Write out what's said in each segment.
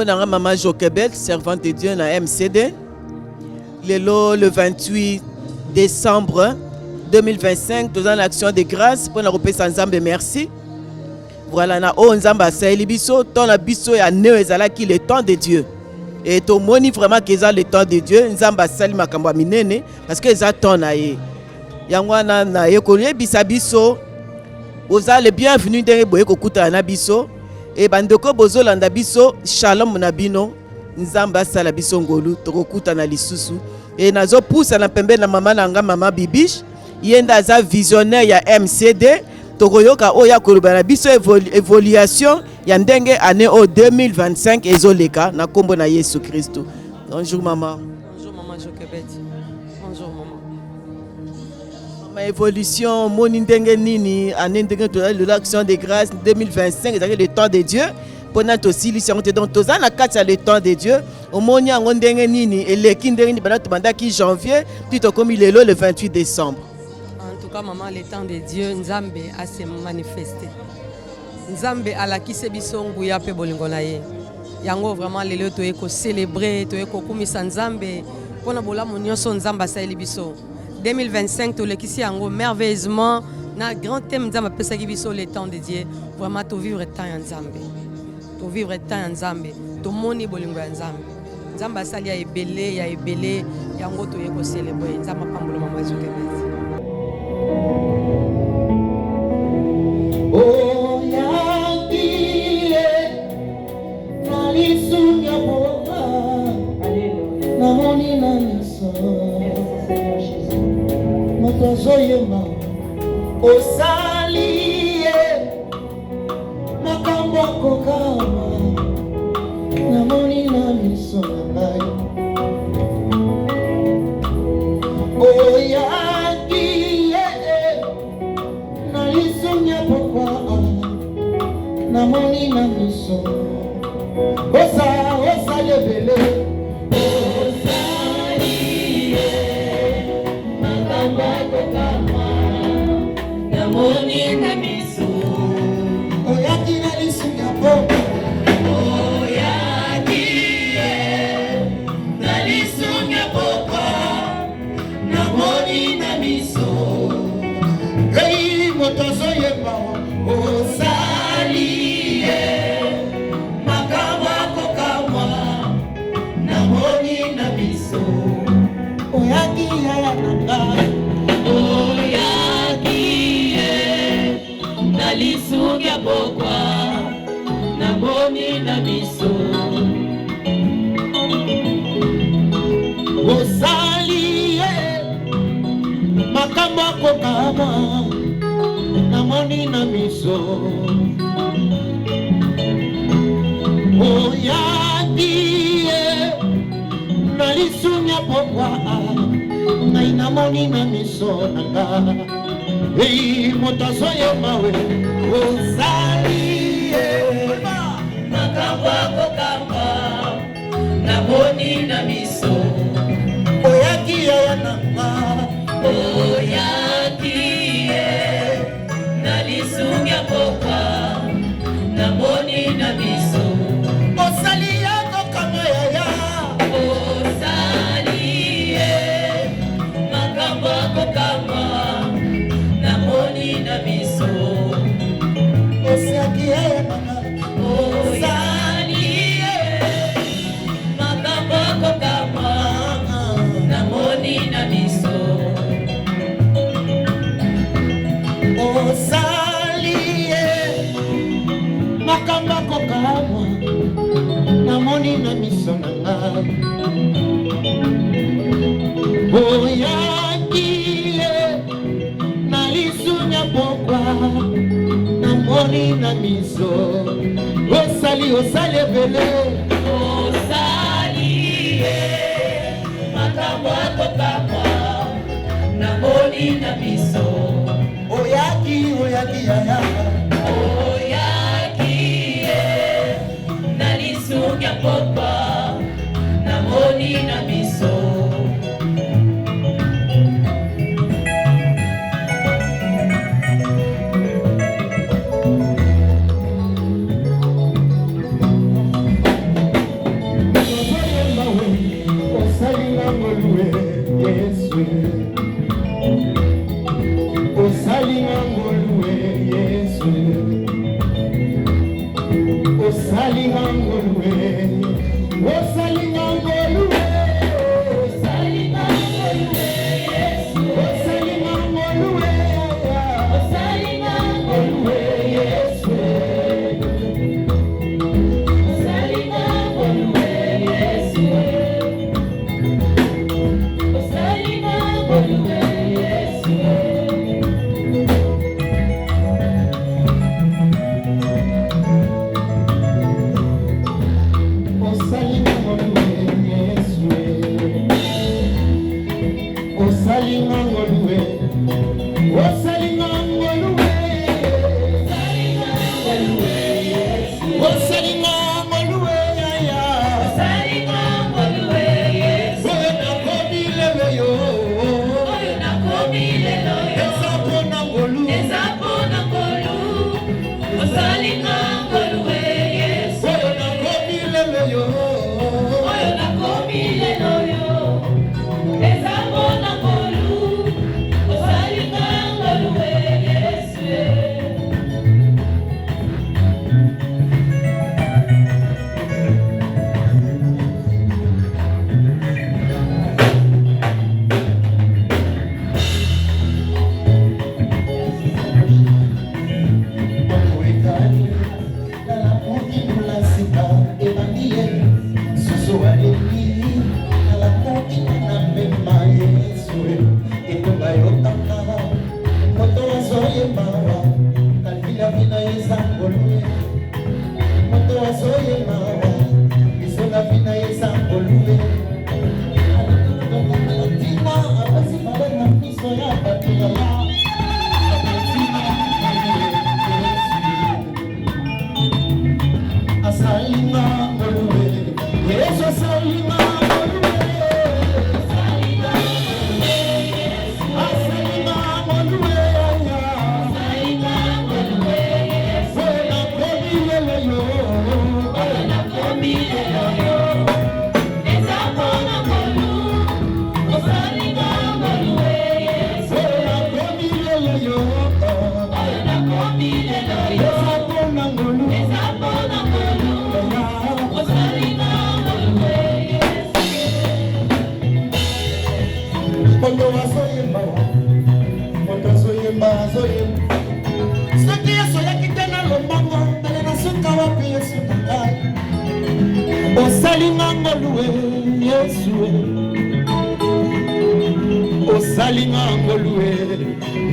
Nanga Maman Joquebel, servante de Dieu na MCD. Le 28 décembre 2025, nous avons l'action de grâce pour nous remercier Nzambe merci. Voilà, na o Nzamba Saïli biso, ton la biso ya neo ezala ki le temps de Dieu. Et to moni vraiment que ça le temps de Dieu, Nzamba Saïli makambo minene parce que ça ton na ye. Yangwana na ye ko yebisa biso, oza le bienvenu ndenge boye ko kuta na biso et bandeko bozolanda biso, shalom na bino, Nzamba sala biso ngolu to ko kuta na lisusu. Et nazo pousse na pembe na mama nanga mama Bibiche, yenda za visionnaire ya MCD. Tokoyoka oya kolobana biso évaluation ya ndenge année 2025 ezoleka na kombo na Yesu Kristo. Bonjour maman. Bonjour maman Joquebel. Bonjour maman. Ma évolution moni ndenge nini année ndenge to l'action de grâce 2025 c'est le temps de Dieu. Pendant aussi l'ission te donc toza na kati le temps de Dieu. Omoni ngo ndenge nini eleki ndenge ni bana to bandaki janvier puis to komi lelo le 28 décembre. Maman, le temps de Dieu, Nzambe a se manifesté. Nzambe a la kise biso nguya pe bolingo na ye. Yango vraiment lelo to eko célébrer, to eko kumisa Nzambe pona bola monyoso Nzamba saeli biso. 2025 to lekisi yango merveilleusement na grand thème Nzamba pesa ki biso le temps de Dieu. Vraiment to vivre temps ya Nzambe. To vivre temps ya Nzambe, to moni bolingo ya Nzambe. Nzamba sali ya ebele yango to eko célébrer. Nzamba pambolo mama Joquebel. Oh yakie nalisunga boa namoni na miso moto azoyemba osali ye makambo akokama namoni na miso na ngai oh yakie nalisunga boa namoni na miso osa lebele osali makambo akokama namoni na miso oyaki nalisunga boa oyaki nalisunga boa namoni na miso ei moto azoyemba osali Nalisugia bokwa namoni na miso osali makambo akokama namoni na miso oyaki nalisugia bokwa ngai namoni na miso nanga ei moto azoyemba we osali makambo akokama namoni na miso oyaki yaya nanga oyaki nalisungia bokwa namoni na miso osali yakokama yaya osali makambo akokama namoni na miso osiaki yaya nanga osali makambo akokama namoni na miso osali makambo akokama namoni na miso na ngai oyaki nalisunya pokwa namoni na miso osali ebele osali makambo akokama namoni na miso oyaki yaya oyaki nalisunya pokwa namoni na miso Yesu osalinga ngolue Yesu osalinga ngolue osalinga ngolue osalinga ngolue Yesu osalinga ngolue osalinga ngolue Yesu osalinga ngolue Yesu osalinga ngolue Yesu osalinga ngolue Yesu osalinga ngolue osalinga ngolue osalinga ngolue ya osalinga ngolue Yesu oyo nakomi lelo yo oyo nakomi lelo yo eza mpona ngolu eza mpona ngolu osalinga ngolue Yesu oyo nakomi lelo yo oyo nakomi lelo yo eza mpona ngolu osalinga ngolue Yesu Okwekani lala mokindula sika ebandi ye susu alingi lala mokinduna mema Yesu etonga yotanga moto azoyembawa kalvila vina eza ngolue moto azoyembawa bisola vina eza ngolue atina abasibala na miso ya bato yala asalinga ngolue Yesu asalinga ngolue asalinga ngolue ya osalinga ngolue Yesu oyo nakomi lelo yo oyo nakomi lelo yo eza mpona ngolu osalinga ngolue Yesu oyo nakomi lelo yo oyo nakomi lelo yo eza mpona ngolu eza mpona ngolu osalinga ngolue Yesu moto azoyemba moto azoyemba azoyemba soki yesu oyaki te na lombongo mbele nasuka wapi yesu na ngai osalinga ngolue yesu osalinga ngolue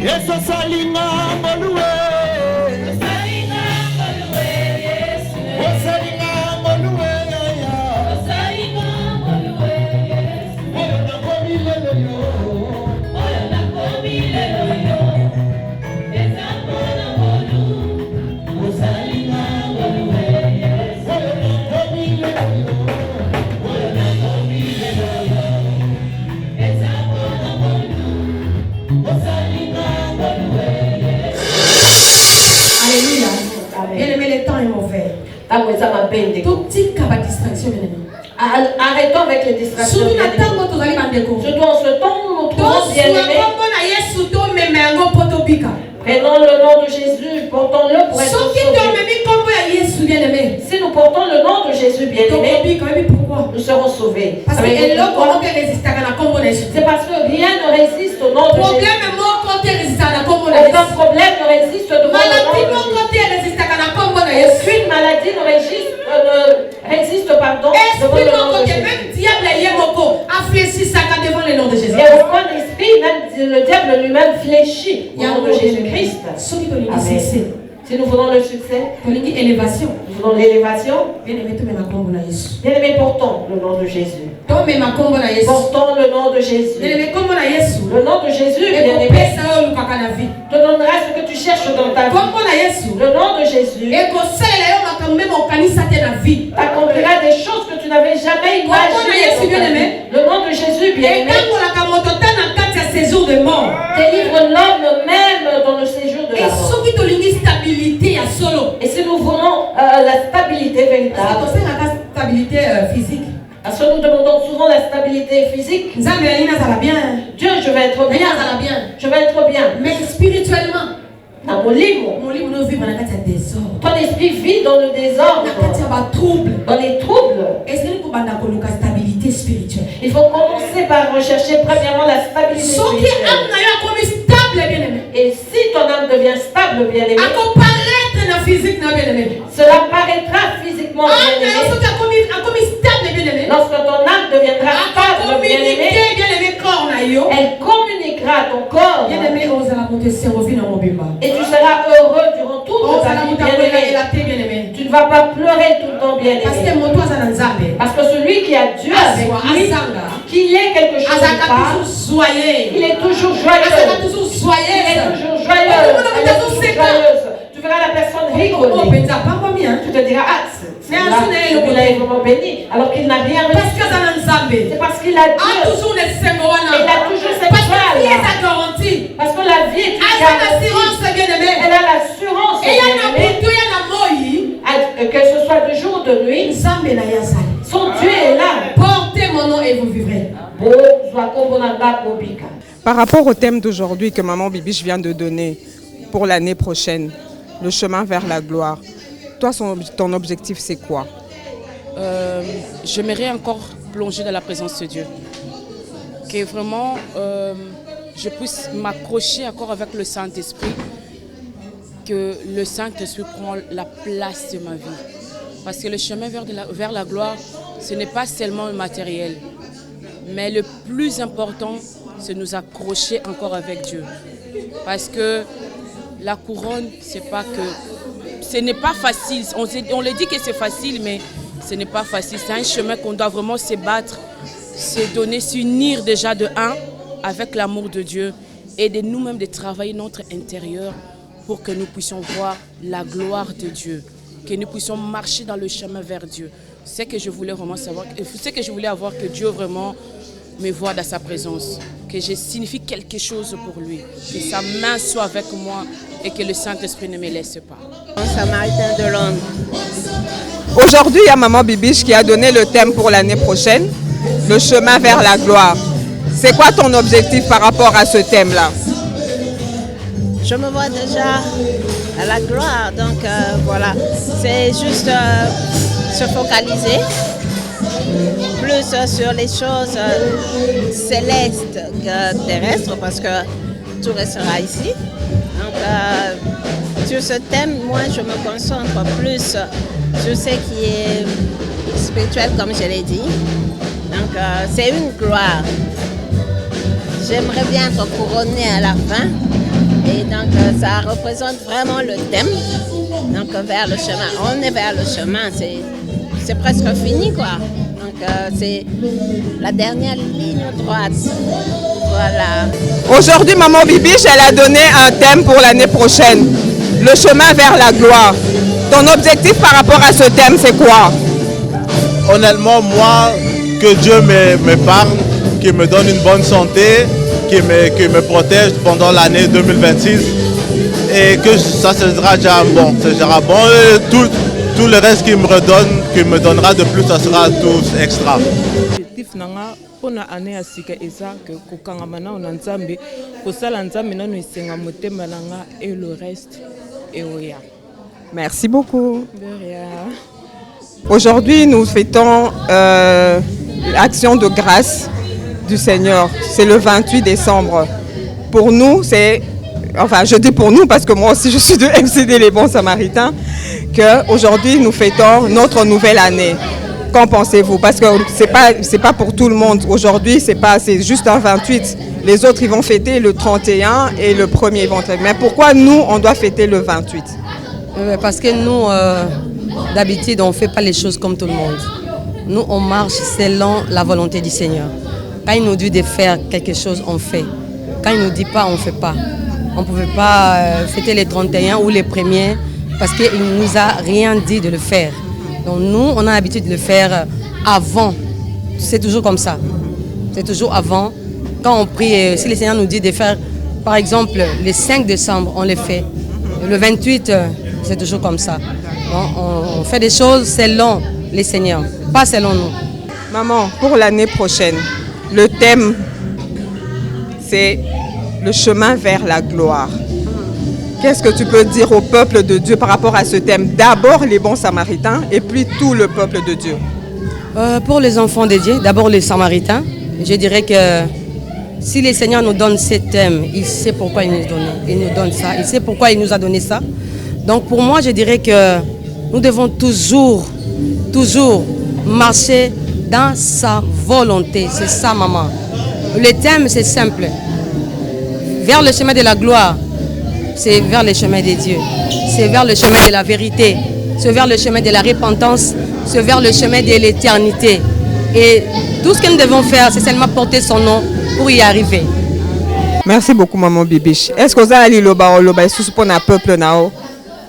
yesu osalinga ngolue osalinga ngolue Yesu osalinga ngolue yaya osalinga ngolue Yesu oyo nakomi lelo yo oyo nakomi lelo yo eza mpona ngolu osalinga ngolue Yesu oyo nakomi lelo yo oyo nakomi lelo yo eza mpona ngolu osalinga ngolue Yesu Alléluia. Bien-aimé, le temps est mauvais. Ntango eza mabende. Totika ba distraction bien-aimé. Arrêtons avec les distractions. Surtout na bien-aimés. tango tozali bandeko. Je dois en ce temps où nous trouvons bien-aimés. Tozwa Yesu to meme yango poto bika. Prenons le nom de Jésus, portons-le pour être Soki to sauvés. meme kombo ya Yesu bien-aimé. Si nous portons le nom de Jésus, bien-aimés, Tokobika, mais pourquoi? nous serons sauvés. Parce que Savez-vous eloko pourquoi? oke resistaka na kombo na Yesu. C'est parce que rien ne résiste au nom de Jésus. Problème moko te resistaka na kombo na Aucun Yesu. problème ne résiste devant le Maladie nom de moko Jésus. te resistaka na kombo na Yesu. Aucune maladie ne résiste devant Esprit le nom moko de te Jésus. même diable ye moko aflessisaka devant le nom de Jésus. Et aucun esprit, même le diable lui-même fléchit au nom de Jésus-Christ. Soki tolingi Amen. succès, Si nous voulons le succès, tolingi élévation. nous voulons l'élévation, Bien-aimé, tomema kombo na Yesu. bien-aimés, portons le nom de Jésus. Tomema kombo na Yesu. Portons le nom de Jésus. Bien-aimé, kombo na Yesu. Le nom de Jésus, bien-aimé, Ekopesa oyo olukaka na vie. te donnera ce que tu cherches dans ta vie. Kombo na Yesu. Le nom de Jésus Ekosalela yo makambo meme okanisa te na vie. t'accomplira des choses que tu n'avais jamais imaginées. Yesu, bien-aimé. Le nom de Jésus, bien-aimé, Etambolaka moto ta na kati ya séjour de mort. délivre l'homme même dans le séjour de la Et mort. soki tolingi stabilité ya solo. Et si nous voulons la stabilité Parce que véritable, tosenga stabilité physique. Parce que nous demandons souvent la stabilité physique. Nzambe alina zala bien. Dieu, je vais être bien. Zala bien. Je vais être bien. Mais spirituellement, Dans mon livre, nous vivons dans un désordre. ton esprit vit dans le désordre, Dans trouble. dans les troubles. Est-ce que nous avons la stabilité spirituelle? Il faut commencer par rechercher premièrement la stabilité Ce qui spirituelle. est stable, bien aimé. Et si ton âme devient stable, bien aimé, Apparaître dans physique, bien aimé. cela paraîtra physiquement bien aimé. Lorsque ton âme deviendra stable, bien aimé, elle communiquera à ton corps. Et tu seras heureux durant toute ta vie, bien aimé. Tu ne vas pas pleurer tout le temps, bien aimé. Parce que celui qui a Dieu avec lui, qu'il y ait quelque chose de pas, il est toujours joyeux. Il est toujours joyeux. Elle est toujours joyeuse. Tu verras la personne rigoler. Tu te diras, ah, celui-là est vraiment béni, alors qu'il n'a rien reçu. C'est parce qu'il a Dieu. Il a toujours cette joie-là. Parce que la vie est une garantie. Elle a l'assurance, que ce soit de jour ou de nuit, son Dieu est là. Portez mon nom et vous vivrez. Par rapport au thème d'aujourd'hui que Maman Bibiche vient de donner pour l'année prochaine, le chemin vers la gloire, toi, ton objectif, c'est quoi? J'aimerais encore plonger dans la présence de Dieu. Que vraiment, je puisse m'accrocher encore avec le Saint-Esprit. Que le Saint-Esprit prend la place de ma vie. Parce que le chemin vers la gloire, ce n'est pas seulement le matériel. Mais le plus important, c'est nous accrocher encore avec Dieu. Parce que la couronne, ce n'est pas facile. On le dit que c'est facile, mais ce n'est pas facile. C'est un chemin qu'on doit vraiment se battre, se donner, s'unir déjà de un avec l'amour de Dieu et de nous-mêmes de travailler notre intérieur pour que nous puissions voir la gloire de Dieu, que nous puissions marcher dans le chemin vers Dieu. C'est que je voulais vraiment savoir, c'est que je voulais avoir que Dieu vraiment me voit dans sa présence, que je signifie quelque chose pour lui, que sa main soit avec moi et que le Saint-Esprit ne me laisse pas. Samaritain de Londres. Aujourd'hui, il y a Maman Bibiche qui a donné le thème pour l'année prochaine, le chemin vers la gloire. C'est quoi ton objectif par rapport à ce thème-là? Je me vois déjà à la gloire, donc voilà, c'est juste se focaliser plus sur les choses célestes que terrestres, parce que tout restera ici. Donc sur ce thème, moi je me concentre plus sur ce qui est spirituel, comme je l'ai dit. Donc c'est une gloire. J'aimerais bien être couronnée à la fin. Et donc ça représente vraiment le thème, donc vers le chemin. On est vers le chemin, c'est presque fini quoi. Donc c'est la dernière ligne droite. Voilà. Aujourd'hui, Maman Bibiche, elle a donné un thème pour l'année prochaine, le chemin vers la gloire. Ton objectif par rapport à ce thème, c'est quoi? Honnêtement, moi, que Dieu me parle, qu'il me donne une bonne santé, qui me protège pendant l'année 2026 et que ça sera déjà bon. Et tout le reste qu'il me donnera de plus, ça sera tout extra. L'objectif pour l'année à Sika Eza que Kokangamana on Nzambe, Kosala Nzambe nanu isenga motema nanga et le reste et oya. Merci beaucoup. De rien. Aujourd'hui, nous fêtons l'action de grâce du Seigneur. C'est le 28 décembre. Pour nous, c'est... Enfin, je dis pour nous parce que moi aussi, je suis de MCD Les Bons Samaritains, qu'aujourd'hui, nous fêtons notre nouvelle année. Qu'en pensez-vous? Parce que c'est pas pour tout le monde. Aujourd'hui, c'est juste un 28. Les autres, ils vont fêter le 31 et le 1er, ils vont fêter. Mais pourquoi nous, on doit fêter le 28? Parce que nous, d'habitude, on ne fait pas les choses comme tout le monde. Nous, on marche selon la volonté du Seigneur. Quand il nous dit de faire quelque chose, on fait. Quand il ne nous dit pas, on ne fait pas. On ne pouvait pas fêter les 31 ou les premiers parce qu'il ne nous a rien dit de le faire. Donc nous, on a l'habitude de le faire avant. C'est toujours comme ça. C'est toujours avant. Quand on prie, si le Seigneur nous dit de faire, par exemple, le 5 décembre, on le fait. Le 28, c'est toujours comme ça. Donc, on fait des choses selon les Seigneurs, pas selon nous. Maman, pour l'année prochaine, le thème, c'est le chemin vers la gloire. Qu'est-ce que tu peux dire au peuple de Dieu par rapport à ce thème? D'abord les bons samaritains et puis tout le peuple de Dieu. Pour les enfants de Dieu, d'abord les samaritains, je dirais que si le Seigneur nous donne ce thème, il sait pourquoi il nous donne ça, il sait pourquoi il nous a donné ça. Donc pour moi, je dirais que nous devons toujours marcher dans sa volonté. C'est ça, maman. Le thème, c'est simple. Vers le chemin de la gloire, c'est vers le chemin de Dieu. C'est vers le chemin de la vérité. C'est vers le chemin de la repentance. C'est vers le chemin de l'éternité. Et tout ce que nous devons faire, c'est seulement porter son nom pour y arriver. Merci beaucoup, maman Bibiche. Est-ce que vous avez loba pour un peuple nao?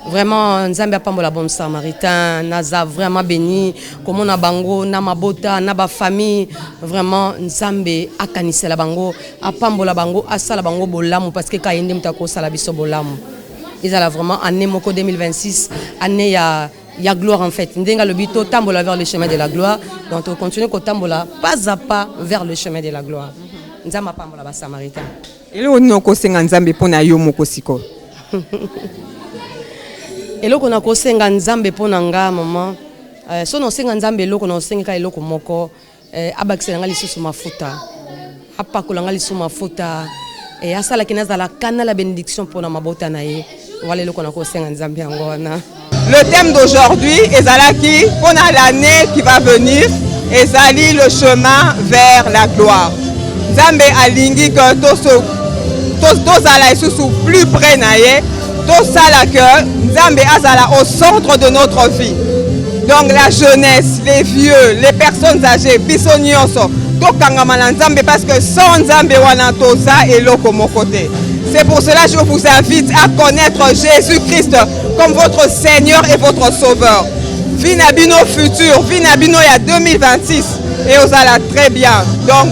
Vraiment, Nzambe apambola bon samaritain, naza vraiment béni, comme on a bango, na mabota, na ba famille, vraiment Nzambe akanisela bango, apambola bango, asala bango bolamu parce que kayende mutako sala biso bolamu. Ils allaient vraiment année moko 2026, année ya gloire en fait. Ndenga le bito tambola vers le chemin de la gloire, donc on continue ko tambola pas à pas vers le chemin de la gloire. Nzambe apambola ba samaritain. Et on no ko senga Nzambe pona yo moko siko. Eloko na kosenga Nzambe pona nga maman so no senga Nzambe eloko na osenga eloko moko abakisela nga lisusu mafuta apakola nga lisusu mafuta asala kinaza la kana la bénédiction pona mabota na ye wala eloko na kosenga Nzambe yango wana. Le thème d'aujourd'hui ezalaki pona l'année qui va venir ezali le chemin vers la gloire. Nzambe alingi que tous ala lisusu plus près na ye. Tout ça là que Nzambe azala au centre de notre vie. Donc la jeunesse, les vieux, les personnes âgées, biso nyonso, to kangama na Nzambe parce que sans Nzambe wana toza eloko mokote. C'est pour cela que je vous invite à connaître Jésus-Christ comme votre Seigneur et votre Sauveur. Vinabino futur, Vinabino il y a 2026 et vous allez très bien. Donc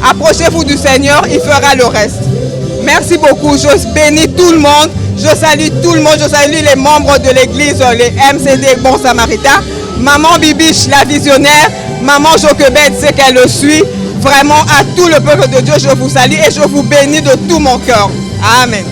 approchez-vous du Seigneur, il fera le reste. Merci beaucoup, je bénis tout le monde. Je salue tout le monde, je salue les membres de l'église, les MCD Bon Samaritain, maman Bibiche, la visionnaire, maman Joquebed, c'est qu'elle le suit. Vraiment, à tout le peuple de Dieu, je vous salue et je vous bénis de tout mon cœur. Amen.